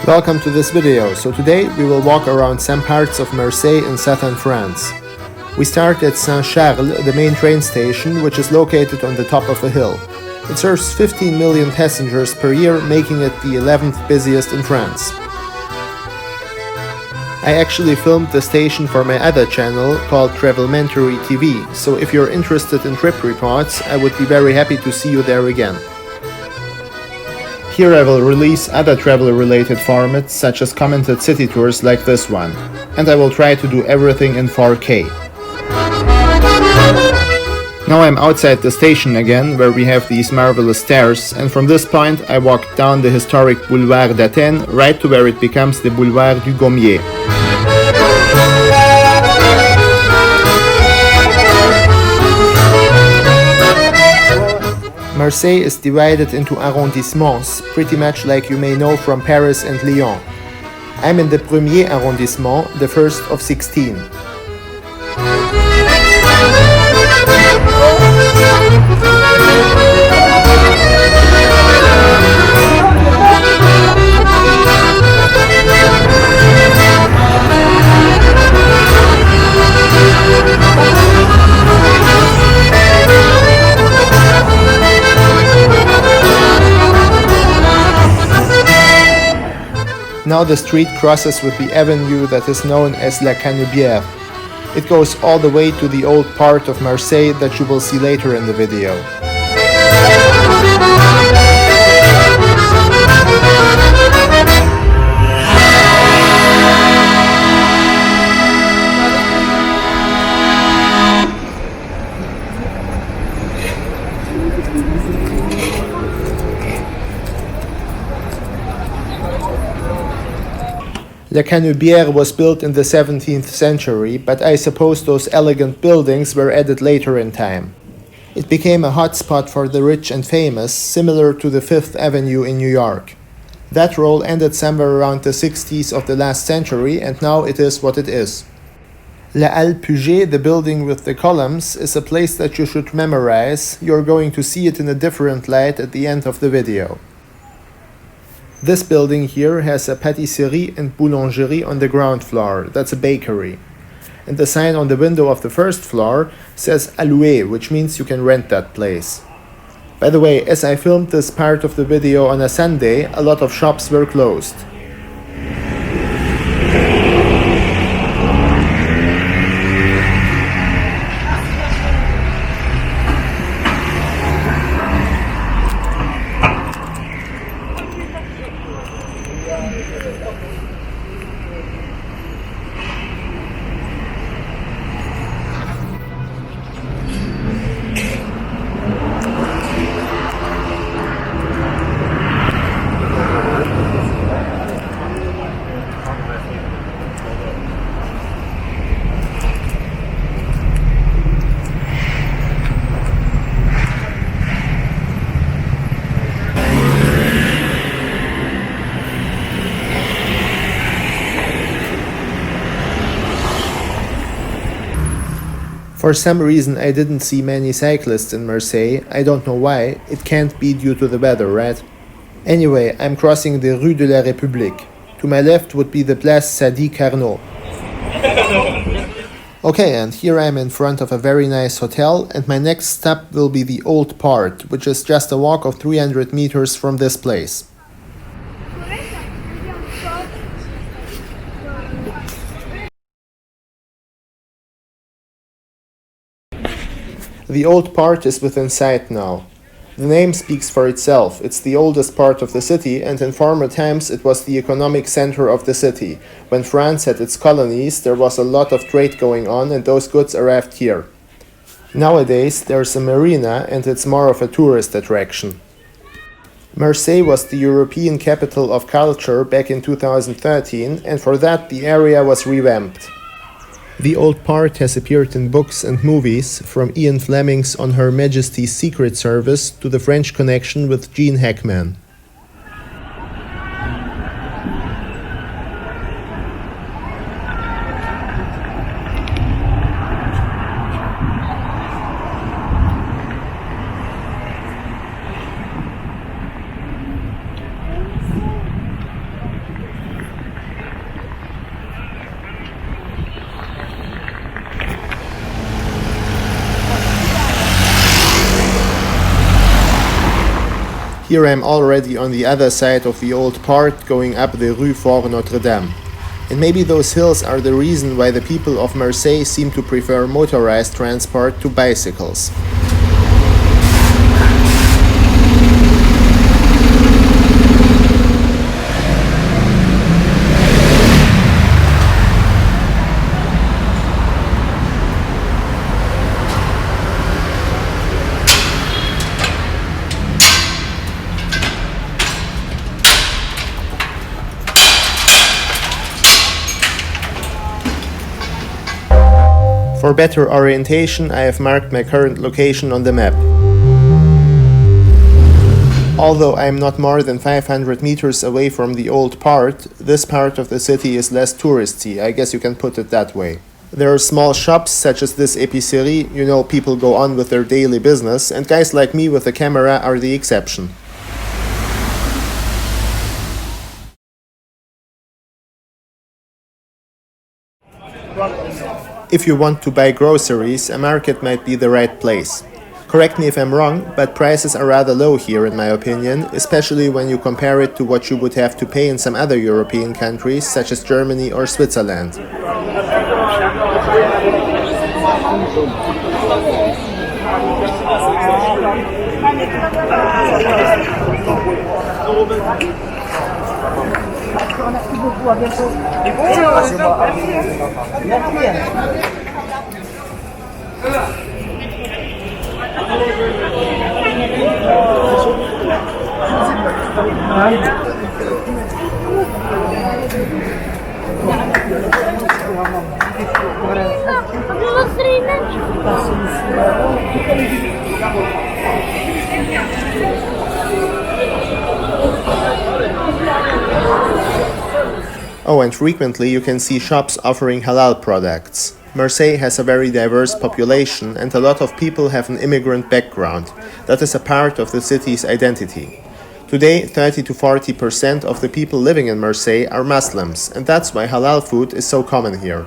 Welcome to this video. So today we will walk around some parts of Marseille in southern France. We start at Saint-Charles, the main train station, which is located on the top of a hill. It serves 15 million passengers per year, making it the 11th busiest in France. I actually filmed the station for my other channel called Travelmentary TV, so if you're interested in trip reports, I would be very happy to see you there again. Here I will release other travel-related formats such as commented city tours like this one, and I will try to do everything in 4K. Now I'm outside the station again, where we have these marvelous stairs, and from this point I walk down the historic Boulevard d'Athènes right to where it becomes the Boulevard du Gommier. Marseille is divided into arrondissements, pretty much like you may know from Paris and Lyon. I'm in the premier arrondissement, the first of 16. Now the street crosses with the avenue that is known as La Canebière. It goes all the way to the old part of Marseille that you will see later in the video. La Canebière was built in the 17th century, but I suppose those elegant buildings were added later in time. It became a hot spot for the rich and famous, similar to the Fifth Avenue in New York. That role ended somewhere around the 60s of the last century, and now it is what it is. La Halle Puget, the building with the columns, is a place that you should memorize. You're going to see it in a different light at the end of the video. This building here has a pâtisserie and boulangerie on the ground floor. That's a bakery. And the sign on the window of the first floor says Alloué, which means you can rent that place. By the way, as I filmed this part of the video on a Sunday, a lot of shops were closed. For some reason I didn't see many cyclists in Marseille. I don't know why. It can't be due to the weather, right? Anyway, I'm crossing the Rue de la République. To my left would be the Place Sadi Carnot. Okay, and here I'm in front of a very nice hotel, and my next stop will be the old part, which is just a walk of 300 meters from this place. The old part is within sight now. The name speaks for itself. It's the oldest part of the city, and in former times it was the economic center of the city. When France had its colonies, there was a lot of trade going on, and those goods arrived here. Nowadays, there's a marina, and it's more of a tourist attraction. Marseille was the European capital of culture back in 2013, and for that the area was revamped. The old part has appeared in books and movies, from Ian Fleming's On Her Majesty's Secret Service to the French Connection with Gene Hackman. Here I'm already on the other side of the old part, going up the Rue Fort Notre Dame. And maybe those hills are the reason why the people of Marseille seem to prefer motorized transport to bicycles. For better orientation, I have marked my current location on the map. Although I am not more than 500 meters away from the old part, this part of the city is less touristy, I guess you can put it that way. There are small shops such as this épicerie, you know, people go on with their daily business, and guys like me with a camera are the exception. If you want to buy groceries, a market might be the right place. Correct me if I'm wrong, but prices are rather low here in my opinion, especially when you compare it to what you would have to pay in some other European countries such as Germany or Switzerland. Oh, and frequently you can see shops offering halal products. Marseille has a very diverse population and a lot of people have an immigrant background. That is a part of the city's identity. Today, 30 to 40% of the people living in Marseille are Muslims, and that's why halal food is so common here.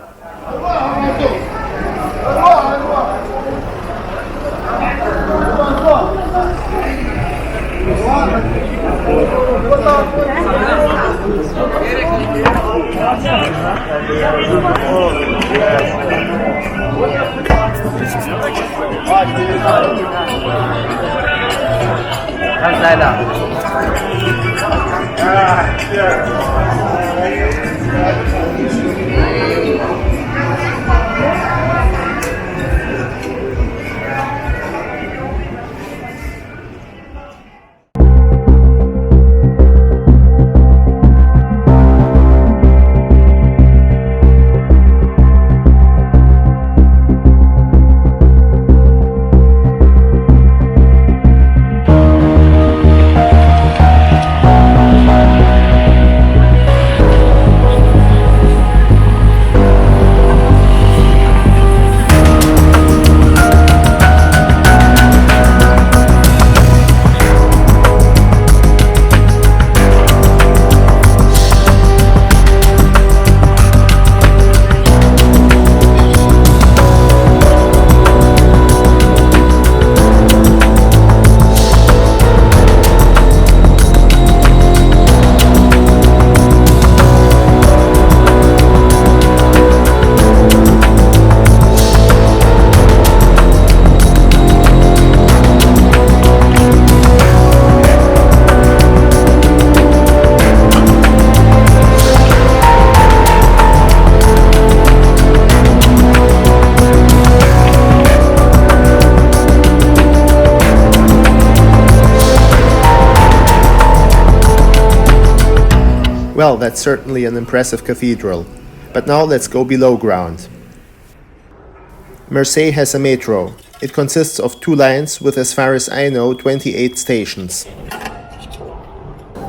Well, that's certainly an impressive cathedral. But now let's go below ground. Marseille has a metro. It consists of 2 lines with, as far as I know, 28 stations.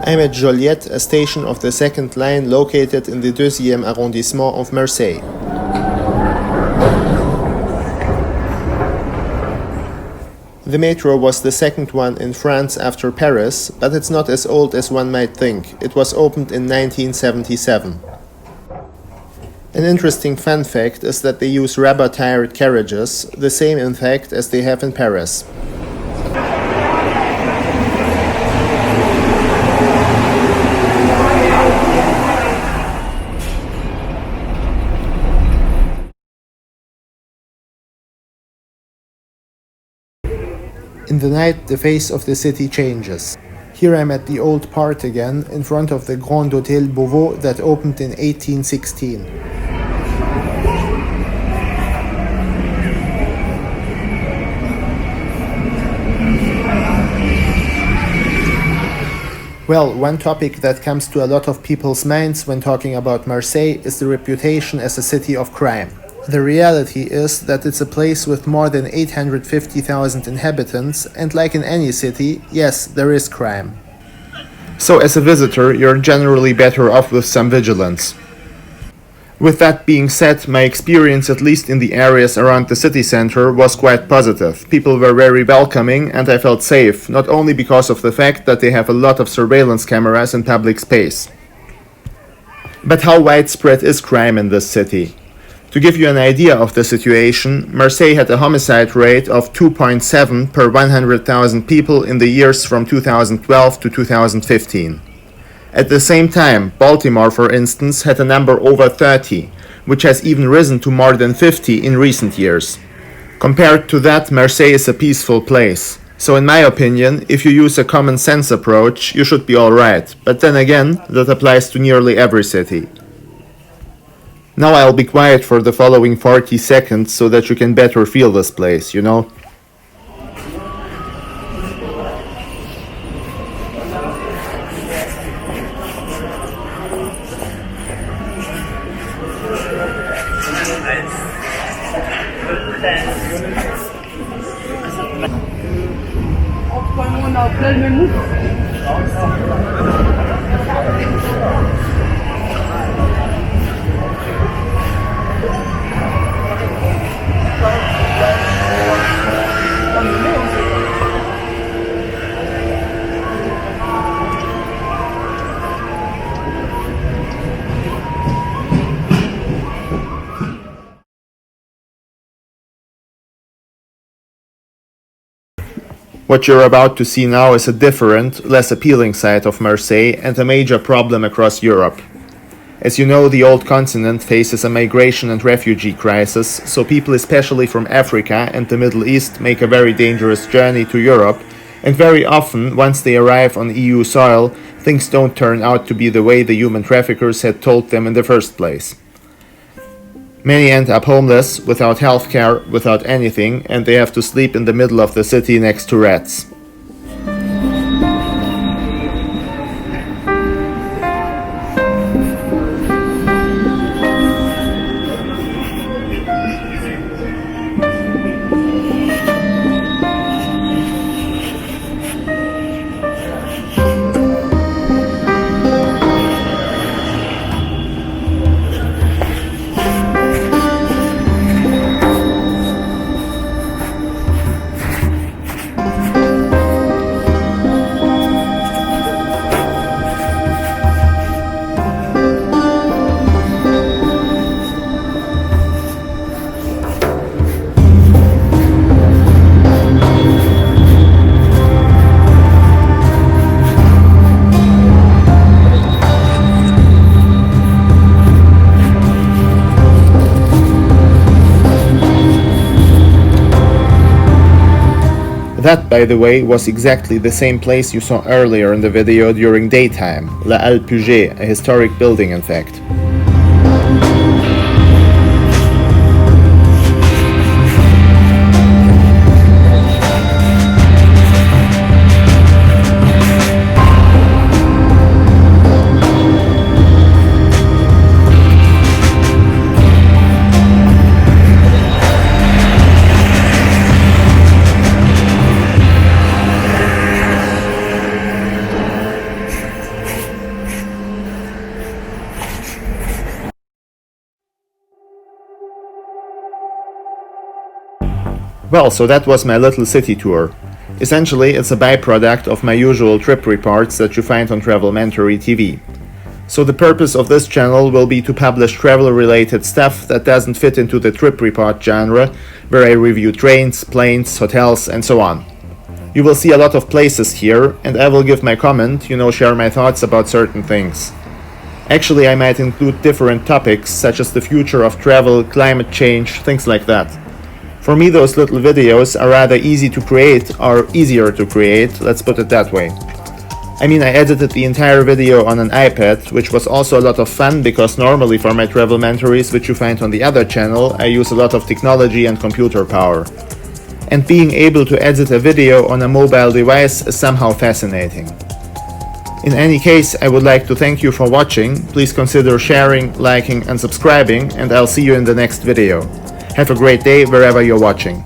I'm at Joliette, a station of the second line located in the 2e arrondissement of Marseille. The metro was the second one in France after Paris, but it's not as old as one might think. It was opened in 1977. An interesting fun fact is that they use rubber-tired carriages, the same in fact as they have in Paris. In the night, the face of the city changes. Here I'm at the old part again, in front of the Grand Hôtel Beauvau that opened in 1816. Well, one topic that comes to a lot of people's minds when talking about Marseille is the reputation as a city of crime. The reality is that it's a place with more than 850,000 inhabitants, and like in any city, yes, there is crime. So as a visitor, you're generally better off with some vigilance. With that being said, my experience, at least in the areas around the city center, was quite positive. People were very welcoming and I felt safe, not only because of the fact that they have a lot of surveillance cameras in public space. But how widespread is crime in this city? To give you an idea of the situation, Marseille had a homicide rate of 2.7 per 100,000 people in the years from 2012 to 2015. At the same time, Baltimore, for instance, had a number over 30, which has even risen to more than 50 in recent years. Compared to that, Marseille is a peaceful place. So in my opinion, if you use a common sense approach, you should be alright. But then again, that applies to nearly every city. Now I'll be quiet for the following 40 seconds so that you can better feel this place, you know? What you're about to see now is a different, less appealing side of Marseille and a major problem across Europe. As you know, the old continent faces a migration and refugee crisis, so people especially from Africa and the Middle East make a very dangerous journey to Europe, and very often, once they arrive on EU soil, things don't turn out to be the way the human traffickers had told them in the first place. Many end up homeless, without healthcare, without anything, and they have to sleep in the middle of the city next to rats. That, by the way, was exactly the same place you saw earlier in the video during daytime, La Halle Puget, a historic building in fact. Well, so that was my little city tour. Essentially, it's a byproduct of my usual trip reports that you find on Travelmentary TV. So the purpose of this channel will be to publish travel-related stuff that doesn't fit into the trip report genre, where I review trains, planes, hotels, and so on. You will see a lot of places here, and I will give my comment, share my thoughts about certain things. Actually, I might include different topics, such as the future of travel, climate change, things like that. For me, those little videos are rather easy to create, or easier to create, let's put it that way. I mean, I edited the entire video on an iPad, which was also a lot of fun because normally for my travelmentaries, which you find on the other channel, I use a lot of technology and computer power. And being able to edit a video on a mobile device is somehow fascinating. In any case, I would like to thank you for watching. Please consider sharing, liking and subscribing, and I'll see you in the next video. Have a great day wherever you're watching.